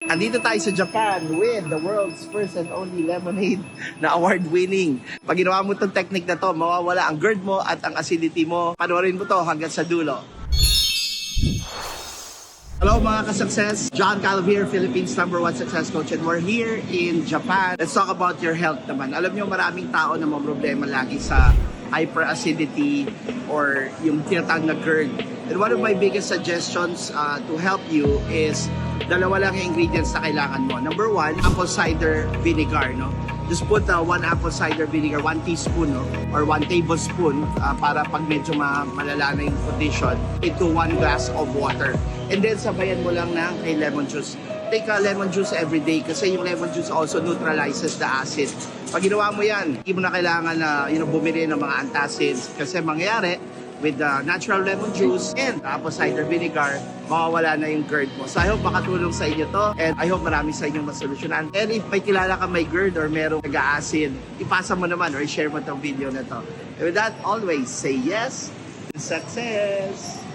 Andito tayo sa Japan with the world's first and only lemonade na award-winning. Pag ginawa mo itong technique na to, mawawala ang GERD mo at ang acidity mo. Panoorin mo to hanggang sa dulo. Hello mga ka-success! John Calv here, Philippines #1 success coach, and we're here in Japan. Let's talk about your health naman. Alam nyo, maraming tao na may problema lagi sa hyperacidity or yung tinatawag na GERD. And one of my biggest suggestions to help you is dalawa lang yung ingredients na kailangan mo. Number 1, apple cider vinegar, no? Just put 1 apple cider vinegar, 1 teaspoon, no? Or 1 tablespoon para pag medyo malala na yung condition, into 1 glass of water. And then sabayan mo lang ng lemon juice. Take a lemon juice every day kasi yung lemon juice also neutralizes the acid. Pag ginawa mo yan, hindi mo na kailangan na bumili ng mga antacids kasi mangyayari with the natural lemon juice and apple cider vinegar, mawawala na yung GERD mo. So I hope makatulong sa inyo to and I hope marami sa inyong masolusyonan. And if may kilala ka may GERD or merong nag-acid, ipasa mo naman or share mo itong video na to. And with that, always say yes to success!